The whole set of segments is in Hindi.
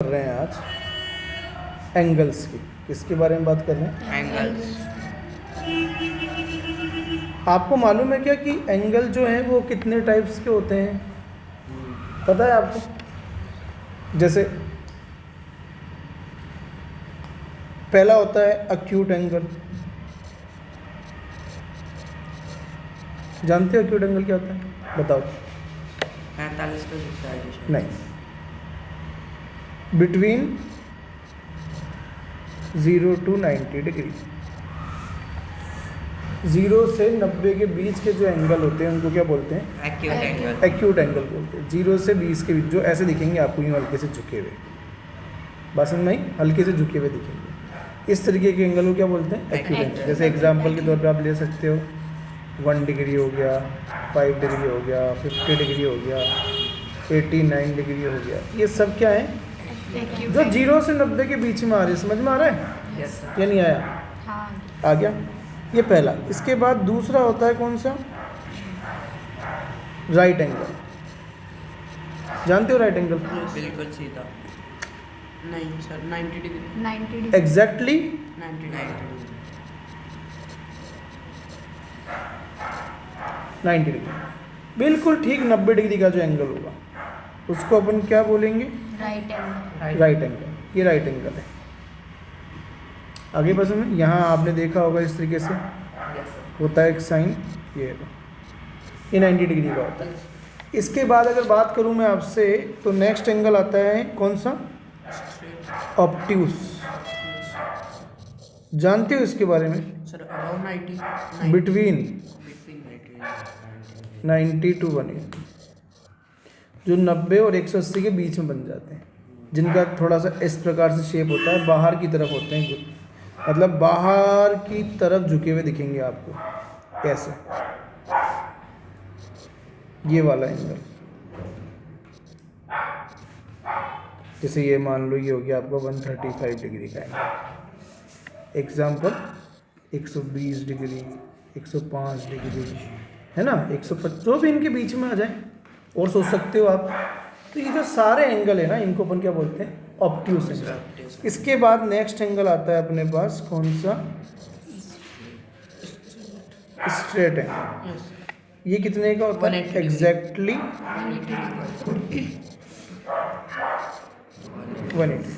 रहे हैं आज एंगल्स की। किसके बारे में बात कर रहे हैं? एंगल्स। आपको मालूम है क्या कि एंगल जो हैं वो कितने टाइप्स के होते हैं? पता है आपको? जैसे पहला होता है अक्यूट एंगल। जानते हो अक्यूट एंगल क्या होता है? बताओ। 45 पे झुकता है जो। नहीं, बिटवीन 0 to 90 डिग्री। 0 से 90 के बीच के जो एंगल होते हैं उनको क्या बोलते हैं? Acute angle. एक्यूट एंगल बोलते हैं। 0 से 20 के बीच जो ऐसे दिखेंगे आपको, यूँ हल्के से झुके हुए, बस नहीं, हल्के से झुके हुए दिखेंगे। इस तरीके के एंगल को क्या बोलते हैं? Acute angle. जैसे एग्जांपल के तौर पे आप ले सकते हो 1 डिग्री हो गया, 5 डिग्री हो गया, 50 डिग्री हो गया, 89 डिग्री हो गया। ये सब क्या है? जो 0 से 90 के बीच में आ रहे हैं। समझ में आ रहा है यस सर। या नहीं आया? हाँ। आ गया। ये पहला। इसके बाद दूसरा होता है कौन सा? Right angle. जानते हो राइट एंगल? बिल्कुल सीधा। नहीं sir, 90 degree. 90 degree. Exactly 90 degree. 90 degree, बिल्कुल ठीक 90 डिग्री का जो एंगल होगा उसको अपन क्या बोलेंगे? Right angle. Right angle. ये राइट एंगल है। आगे बस में यहाँ आपने देखा होगा इस तरीके से होता है एक साइन, ये 90 डिग्री का होता है। इसके बाद अगर बात करूँ मैं आपसे तो नेक्स्ट एंगल आता है कौन सा? ऑब्ट्यूस। जानते हो इसके बारे में? Sir around 90 between between 90 to 180, जो 90 और 180 के बीच में बन जाते हैं, जिनका थोड़ा सा इस प्रकार से शेप होता है, बाहर की तरफ होते हैं, मतलब बाहर की तरफ झुके हुए दिखेंगे आपको ऐसे। ये वाला एंगल, जैसे ये मान लो ये हो गया आपका 135 डिग्री का एंगल। एग्जाम्पल 120 डिग्री, 105 डिग्री, है ना, 150, जो भी इनके बीच में आ जाए और सोच सकते हो आप। तो ये जो सारे एंगल है ना, इनको अपन क्या बोलते हैं? Obtuse angle. इसके बाद नेक्स्ट एंगल आता है अपने पास कौन सा? Straight angle. यस। ये कितने का होता है? 180 एग्जैक्टली 180,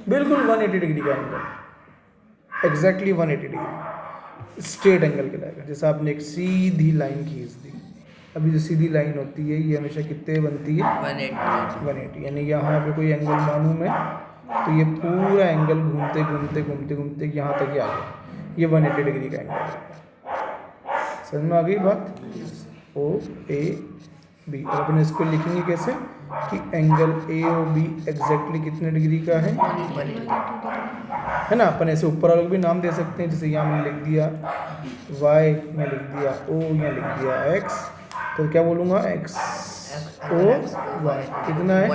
बिल्कुल 180 डिग्री का angle, exactly 180 degree straight angle कहलाएगा। जैसे आपने एक सीधी लाइन खींच दी, अभी जो सीधी लाइन होती है ये हमेशा कितने बनती है? 180। यानी यहाँ पे कोई एंगल मालूम है तो ये पूरा एंगल घूमते घूमते घूमते घूमते यहाँ तक ही आ गया। ये 180 डिग्री का एंगल है। समझ में आ गई बात? O A B. और अपन इसको लिखेंगे कैसे कि angle A O B exactly कितने डिग्री का है ना। अपन ऐसे ऊपर वालों को भी नाम दे सकते हैं, जैसे यहाँ मैंने लिख दिया वाई, मैं लिख दिया ओ, यहाँ लिख दिया एक्स, तो क्या बोलूँगा? एक्स ओ वाई कितना है?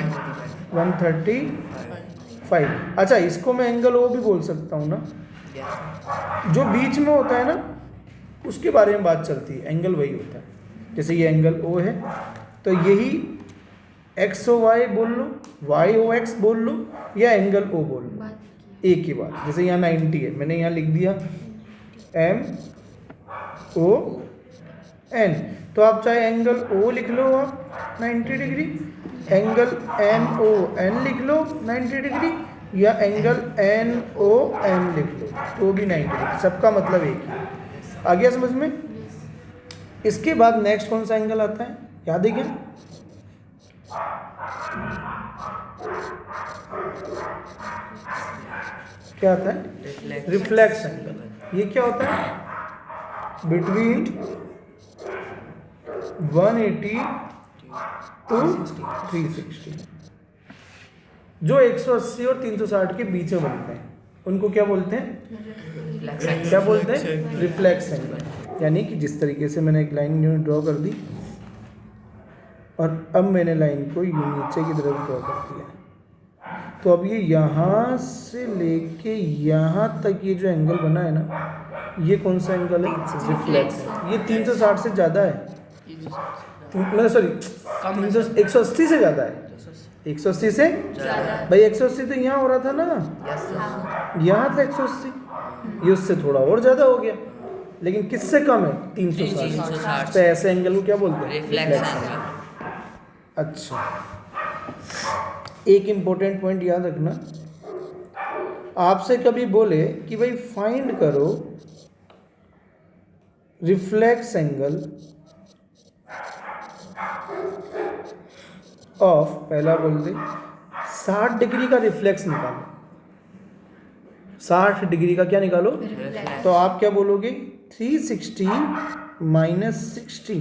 135। अच्छा, इसको मैं एंगल ओ भी बोल सकता हूँ ना। जो बीच में होता है ना उसके बारे में बात चलती है, एंगल वही होता है। जैसे ये एंगल ओ है तो यही एक्स ओ वाई बोल लो, वाई ओ एक्स बोल लो, या एंगल ओ बोल लो, एक ही बात। जैसे यहाँ 90 है, मैंने यहाँ लिख दिया एम ओ एन, तो आप चाहे एंगल ओ लिख लो आप 90 degree, angle N O N लिख लो 90 डिग्री, या एंगल एन ओ एन लिख लो तो भी 90 डिग्री, सबका मतलब एक ही है। आ गया समझ में? इसके बाद नेक्स्ट कौन सा एंगल आता है? याद है क्या? क्या आता है? Reflex angle. ये क्या होता है? बिटवीन 180 to 360, जो 180 और 360 के बीच में बनते हैं उनको क्या बोलते हैं? क्या बोलते हैं? Reflex angle. यानी कि जिस तरीके से मैंने एक लाइन ड्रॉ कर दी और अब मैंने लाइन को यूं नीचे की तरफ ड्रॉ कर दिया, तो अब ये यहाँ से लेके यहाँ तक ये जो एंगल बना है ना, ये कौन सा एंगल है? रिफ्लेक्स। ये 360 से ज़्यादा है, मतलब सॉरी 180 से ज़्यादा है। 180 से ज़्यादा। भाई 180 तो यहाँ हो रहा था ना, यस सर। हाँ। यहाँ था 180, ये उससे थोड़ा और ज़्यादा हो गया, लेकिन किससे कम है? 360। 360 तो ऐसे एंगल को क्या बोलते हैं? Reflex Reflex angle. अच्छा, एक इम्पोर्टेंट पॉइंट याद रखना, आपसे कभी बोले कि भाई फाइंड करो रिफ्लेक्स एंगल ऑफ, पहला बोल दे 60 डिग्री का रिफ्लेक्स निकालो, 60 डिग्री का क्या निकालो? रिफ्लेक्स। तो आप क्या बोलोगे? 360 माइनस 60,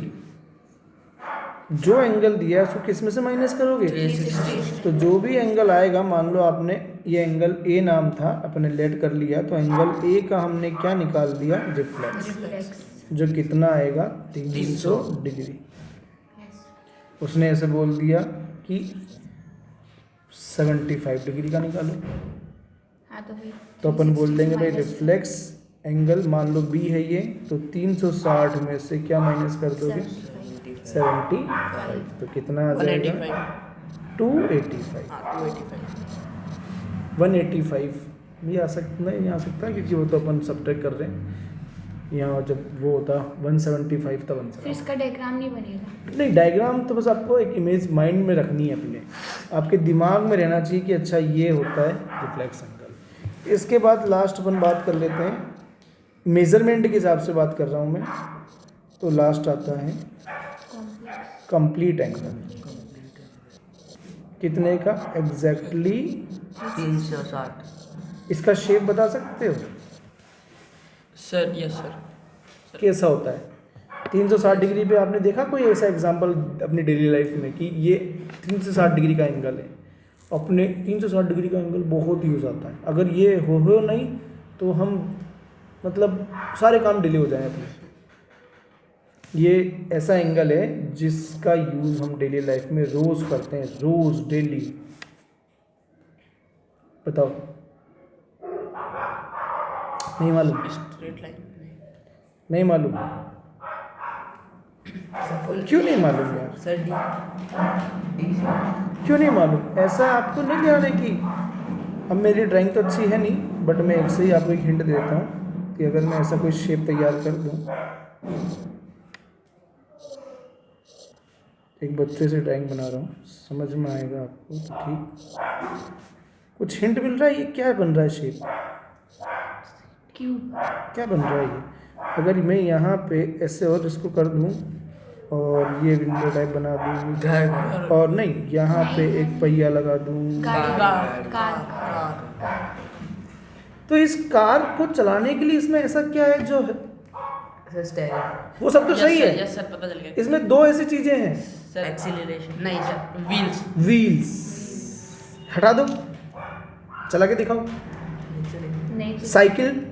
जो एंगल दिया है उसको किस में से माइनस करोगे? 360। तो जो भी एंगल आएगा, मान लो आपने ये एंगल ए नाम था, अपने लेट कर लिया, तो एंगल ए का हमने क्या निकाल दिया? Reflex, reflex. जो कितना आएगा? 300 डिग्री। उसने ऐसे बोल दिया कि 75 डिग्री का निकालो, हाँ तो फिर तो अपन बोल 360 देंगे भाई minus रिफ्लेक्स एंगल, मान लो बी है ये, तो 360 में से क्या माइनस कर दोगे? 75। तो कितना आ जाएगा? 185। 285। हाँ 285। 185 भी आ सकता नहीं, आ सकता है क्योंकि वो तो अपन सब्ट्रैक्ट कर रहे हैं, यहाँ जब वो होता 175 था 175। फिर इसका डायग्राम नहीं बनेगा। नहीं, डायग्राम तो बस आपको एक इमेज माइंड में रखनी है, अपने आपके दिमाग में रहना चाहिए कि अच्छा ये होता है रिफ्लेक्स एंगल। इसके बाद लास्ट अपन बात कर लेते हैं, मेज़रमेंट के हिसाब से बात कर रहा हूँ मैं, तो लास्ट आता है कंप्लीट एंगल। कितने का? एग्जैक्टली 360। इसका शेप बता सकते हो सर यस सर। कैसा होता है? 360 डिग्री पे आपने देखा कोई ऐसा एग्जांपल अपनी डेली लाइफ में कि ये 360 डिग्री का एंगल है? अपने 360 डिग्री का एंगल बहुत यूज़ आता है, अगर ये हो नहीं तो हम मतलब सारे काम डिले हो जाएं अपने। ये ऐसा एंगल है जिसका यूज़ हम डेली लाइफ में रोज़ करते हैं, रोज़ डेली। बताओ, नहीं मालूम? Straight line. नहीं मालूम? क्यों नहीं मालूम यार? सर डी क्यों नहीं मालूम? ऐसा आपको नहीं ध्यान है कि अब मेरी ड्राइंग तो अच्छी है नहीं, बट मैं एक से ही आपको एक हिंट देता हूँ कि अगर मैं ऐसा कोई शेप तैयार कर दूँ, एक बच्चे से ड्राइंग बना रहा हूँ, समझ में आएगा आपको तो ठीक। कुछ हिंट मिल रहा है? ये क्या बन रहा है शेप? क्यूब। क्या बन रहा है ये? अगर मैं यहाँ पे ऐसे और इसको कर दूँ और ये विंडो टाइप बना दूँ, घर और नहीं यहाँ पे एक पहिया लगा दूँ, गाड़ी। कार। तो इस कार को चलाने के लिए इसमें ऐसा क्या है जो है? Sir steering. वो सब तो सही है, यस सर पता चल गया। इसमें दो ऐसी चीजें हैं, सर एक्सीलरेशन। नहीं सर, व्हील्स। व्हील्स। हटा दो, चला के दिखाओ। नहीं तो साइकिल,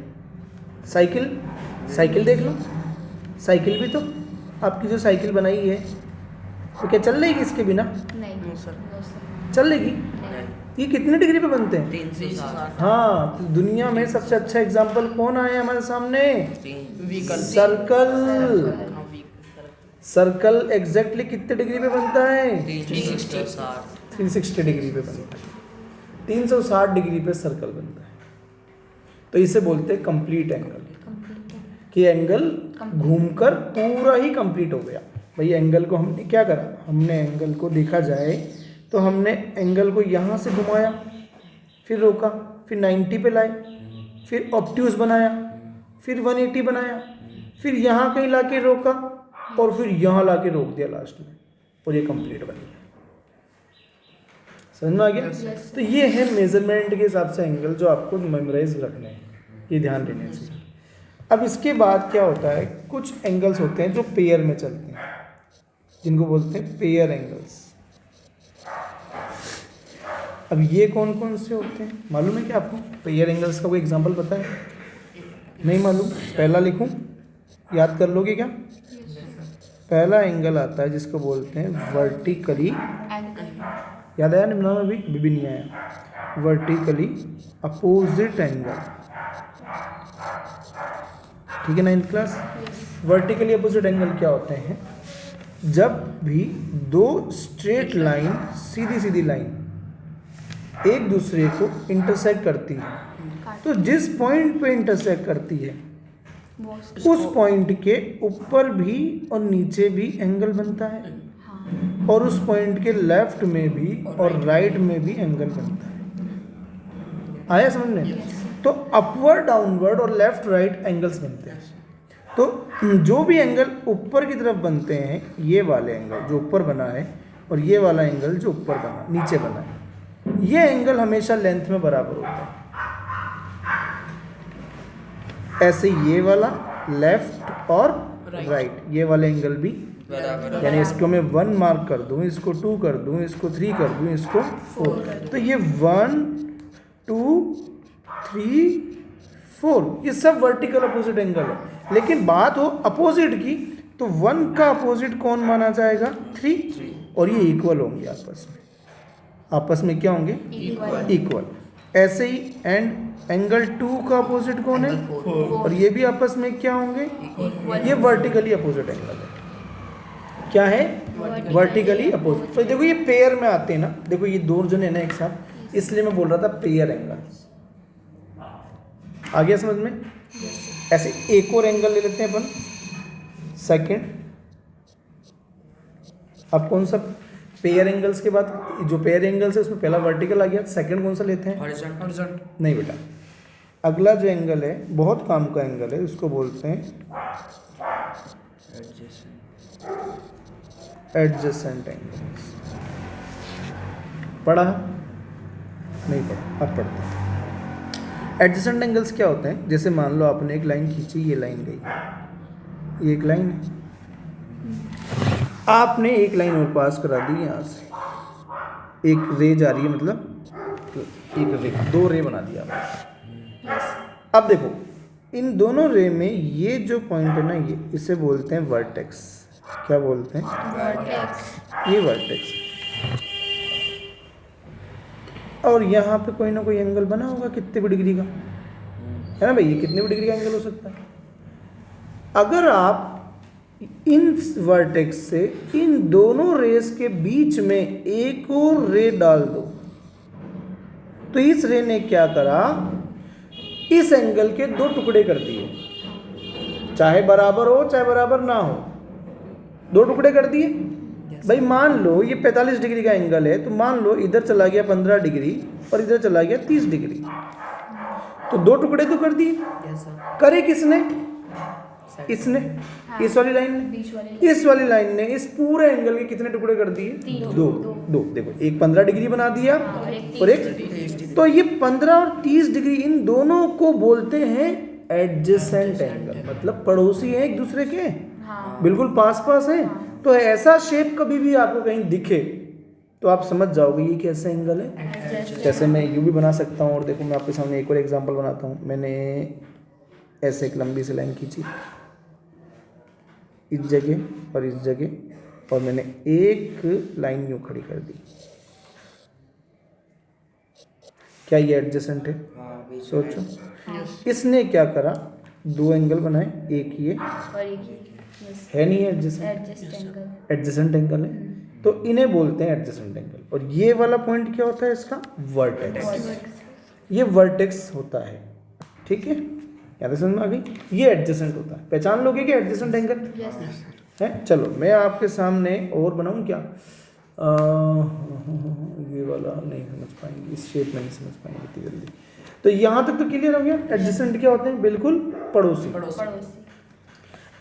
साइकिल, साइकिल देख लो, साइकिल भी तो आपकी जो साइकिल बनाई है तो क्या चल लेगी इसके बिना? नहीं। No sir. No sir. चल लेगी? नहीं। ये कितने डिग्री पे बनते हैं? 360। हाँ, तो दुनिया में सबसे अच्छा एग्जाम्पल कौन आया हमारे सामने? व्हीकल। सर्कल। हाँ व्हीकल। सर्कल एग्जैक्टली कितने डिग्री पे बनता है? 360। 360 डिग्री पे बनता है। 360 डिग्री पे सर्कल बनता है, तो इसे बोलते हैं कंप्लीट एंगल, कंप्लीट है। कि एंगल घूमकर पूरा ही कंप्लीट हो गया। भाई एंगल को हमने क्या करा? हमने एंगल को देखा जाए तो हमने एंगल को यहाँ से घुमाया, फिर रोका, फिर 90 पे लाए, फिर ऑब्ट्यूज बनाया, फिर 180 बनाया, फिर यहाँ कहीं लाके रोका, और फिर यहाँ लाके रोक दिया लास्ट में, और ये कंप्लीट बन गया। समझ में आ गया? Yes. तो ये है मेजरमेंट के हिसाब से एंगल जो आपको मेमोराइज रखने हैं, ये ध्यान देने चाहिए। अब इसके बाद क्या होता है, कुछ एंगल्स होते हैं जो पेयर में चलते हैं, जिनको बोलते हैं पेयर एंगल्स। अब ये कौन कौन से होते हैं मालूम है क्या आपको? पेयर एंगल्स का कोई एग्जांपल पता है? नहीं मालूम? पहला लिखूं, याद कर लोगे क्या? पहला एंगल आता है जिसको बोलते हैं वर्टिकली, एंगल। याद आया? निम्न में भी नहीं आया। वर्टिकली अपोजिट एंगल, ठीक है 9th class? Vertically opposite angle क्या होते हैं? जब भी दो स्ट्रेट लाइन, सीधी सीधी लाइन एक दूसरे को इंटरसेक्ट करती है। तो जिस पॉइंट पे इंटरसेक्ट करती है वो उस पॉइंट के ऊपर भी और नीचे भी एंगल बनता है, हाँ और उस पॉइंट के लेफ्ट में भी और राइट में भी एंगल बनता है। आया समझ में? तो अपवर्ड, डाउनवर्ड और लेफ्ट राइट एंगल्स बनते हैं। तो जो भी एंगल ऊपर की तरफ बनते हैं, ये वाले एंगल जो ऊपर बना है और ये वाला एंगल जो ऊपर बना नीचे बना है, ये एंगल हमेशा लेंथ में बराबर होता है। ऐसे ये वाला लेफ्ट और राइट, ये वाले एंगल भी बराबर यानी इसको मैं 1 मार्क कर दूं, इसको 2 कर दूं, इसको 3 कर दूं, इसको 4, तो ये 1 2 3 4 ये सब वर्टिकल अपोजिट एंगल है। लेकिन बात हो अपोजिट की, तो 1 का अपोजिट कौन माना जाएगा? 3, और ये इक्वल होंगे आपस में। आपस में क्या होंगे? इक्वल। ऐसे ही एंगल 2 का अपोजिट कौन है? 4, और ये भी आपस में क्या होंगे? ये वर्टिकली अपोजिट एंगल है। क्या है? Vertically opposite. तो देखो ये पेयर में आते हैं ना, देखो ये दो जन है ना एक साथ, इसलिए मैं बोल रहा था पेयर एंगल। आ गया समझ में? ऐसे एक और एंगल ले लेते हैं अपन, सेकंड। अब कौन सा पेयर एंगल्स के बाद, जो पेयर एंगल्स है उसमें पहला वर्टिकल आ गया, सेकंड कौन सा लेते हैं? हॉरिजॉन्टल। नहीं बेटा, अगला जो एंगल है बहुत काम का एंगल है, उसको बोलते हैं एडजेसेंट एंगल्स। पढ़ा? नहीं पढ़ा, अब पढ़ते हैं। एडजेसेंट एंगल्स क्या होते हैं? जैसे मान लो आपने एक लाइन खींची, ये लाइन गई, ये एक लाइन है, आपने एक लाइन और पास करा दी यहाँ से, एक रे जा रही है, मतलब एक रे, 2 रे बना दिया आपने। अब देखो इन दोनों रे में ये जो पॉइंट है ना, ये इसे बोलते हैं वर्टेक्स। क्या बोलते हैं? ये वर्टेक्स। और यहाँ पे कोई ना कोई एंगल बना होगा कितने भी डिग्री का, है ना भाई? ये कितने भी डिग्री का एंगल हो सकता है। अगर आप इन वर्टेक्स से इन दोनों रेस के बीच में एक और रे डाल दो, तो इस रे ने क्या करा? इस एंगल के 2 टुकड़े कर दिए, चाहे बराबर हो चाहे बराबर ना हो, 2 टुकड़े कर दिए। भाई मान लो ये 45 डिग्री का एंगल है, तो मान लो इधर चला गया 15 डिग्री और इधर चला गया 30 डिग्री, तो 2 टुकड़े तो कर दिए। करे किसने? इसने, इस वाली लाइन ने। इस वाली लाइन ने इस पूरे एंगल के कितने टुकड़े कर दिए? 2। देखो एक 15 डिग्री बना दिया और एक, तो ये 15 और 30 डिग्री, इन दोनों को बोलते हैं एडजेसेंट एंगल, मतलब पड़ोसी हैं एक दूसरे के, बिल्कुल पास पास है। तो ऐसा शेप कभी भी आपको कहीं दिखे तो आप समझ जाओगे ये कैसा एंगल है। जैसे मैं यूं भी बना सकता हूँ, और देखो मैं आपके सामने एक और एग्जांपल बनाता हूँ। मैंने ऐसे एक लंबी सी लाइन खींची इस जगह और इस जगह, और मैंने एक लाइन यूं खड़ी कर दी। क्या ये एडजेसेंट है? सोचो। इसने क्या करा? 2 एंगल बनाए, एक ये और एक ही, है नहीं एडजेसेंट एंगल है, तो इन्हें बोलते हैं एडजेसेंट एंगल। और ये वाला पॉइंट क्या होता है इसका? वर्टेक्स। ये वर्टेक्स होता है, ठीक है? याद समझ में आ गई? ये एडजेसेंट होता है। पहचान लोगे कि एडजेसेंट एंगल है? चलो मैं आपके सामने और बनाऊं क्या? ये वाला नहीं समझ पाएंगे, इस शेप में नहीं समझ पाएंगे इतनी जल्दी। तो यहाँ तक तो क्लियर हो गया। एडजेसेंट क्या होते हैं? बिल्कुल पड़ोसी।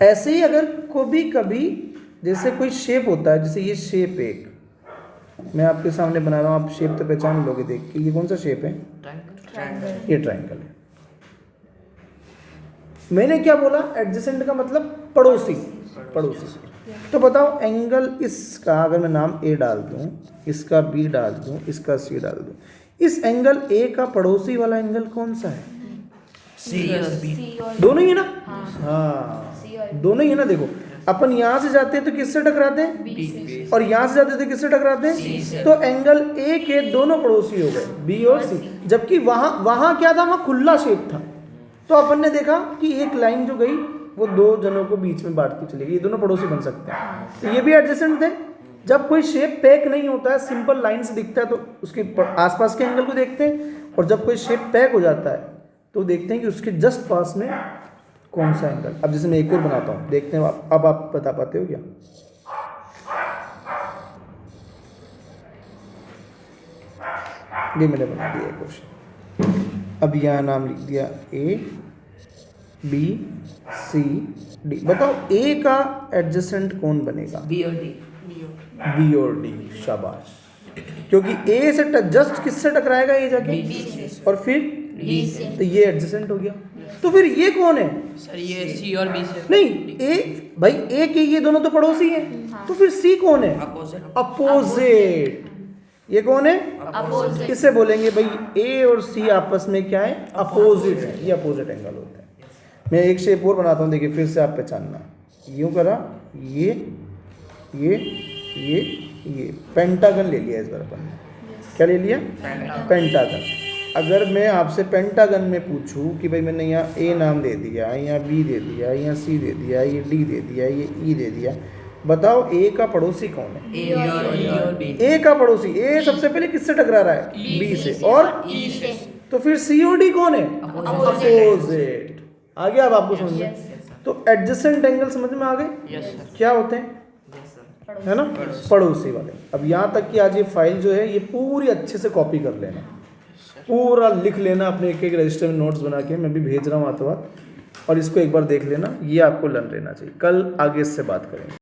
ऐसे ही अगर कभी कभी जैसे कोई शेप होता है, जैसे ये शेप एक मैं आपके सामने बना रहा हूँ, आप शेप तो पहचान लोगे देख के। ये कौन सा शेप है? ये ट्रायंगल है। मैंने क्या बोला? एडजेसेंट का मतलब पड़ोसी, पड़ोसी। तो बताओ एंगल इसका अगर मैं नाम A डाल दूं, इसका B डाल दूं, इसका C डाल दूं, इस एंगल A का पड़ोसी वाला एंगल कौन सा है? C और B दोनों ही है ना? हाँ दोनों ही है ना। देखो अपन यहाँ से जाते हैं तो किससे टकराते हैं? B और यहाँ से जाते हैं तो किससे टकराते हैं? तो एंगल A के दोनों पड़ोसी हो गए, B और C। जबकि वहाँ क्या था? वहाँ खुला शेप था। तो अपन ने देखा कि एक लाइन जो गई वो 2 जनों को बीच में बांटती चली गई, ये दोनों पड़ोसी बन सकते हैं। तो ये भी एडजेसेंट थे, जब कोई शेप पैक नहीं होता है, सिंपल लाइन से दिखता है, तो उसके आसपास के एंगल को देखते हैं, और जब कोई शेप पैक हो जाता है तो देखते हैं कि उसके जस्ट पास में कौन सा एंगल। अब जैसे मैं एक और बनाता हूँ, देखते हैं अब आप बता पाते हो क्या? ये मैंने बना दिया क्वेश्चन। अब यहाँ नाम लिख दिया A B C D। बताओ A का एडजेसेंट कौन बनेगा? बी और डी। B और D। शाबाश, क्योंकि A से जस्ट किससे टकराएगा ये जाके? B से। और फिर D से। तो ये एडजेसेंट हो गया। तो फिर ये कौन है? सर ये सी और बी से नहीं, ए भाई ए के ये दोनों तो पड़ोसी हैं, तो फिर सी कौन है? अपोजिट। अपोजिट। ये कौन है? अपोजिट। इसे बोलेंगे भाई ए और सी आपस में क्या है? अपोजिट है। ये अपोजिट एंगल होता है। मैं एक शेप और बनाता हूँ, देखिए फिर से आप पहचानना। यूं करा, ये पेंटागन ले लिया इस बार अपन ने। क्या ले लिया? पेंटागन। अगर मैं आपसे पेंटागन में पूछूं कि भाई मैंने यहाँ ए नाम दे दिया, यहाँ बी दे दिया, यहाँ सी दे दिया, ये डी दे दिया, ये ई दे दिया, बताओ ए का पड़ोसी कौन है? ए और बी। ए का पड़ोसी, ए सबसे पहले किससे टकरा रहा है? बी से। और E से। तो फिर सी और डी कौन है? अपोजिट। आ गया अब आपको समझ में? तो एडजेसेंट एंगल समझ में आ गए? यस सर क्या होते हैं? है ना, पड़ोसी वाले। अब यहाँ तक कि आज ये फाइल जो है ये पूरी अच्छे से कॉपी कर लेना, पूरा लिख लेना अपने एक एक रजिस्टर में नोट्स बना के। मैं भी भेज रहा हूँ हाथों हाथ, और इसको एक बार देख लेना। ये आपको लर्न रहना चाहिए। कल आगे इससे बात करेंगे।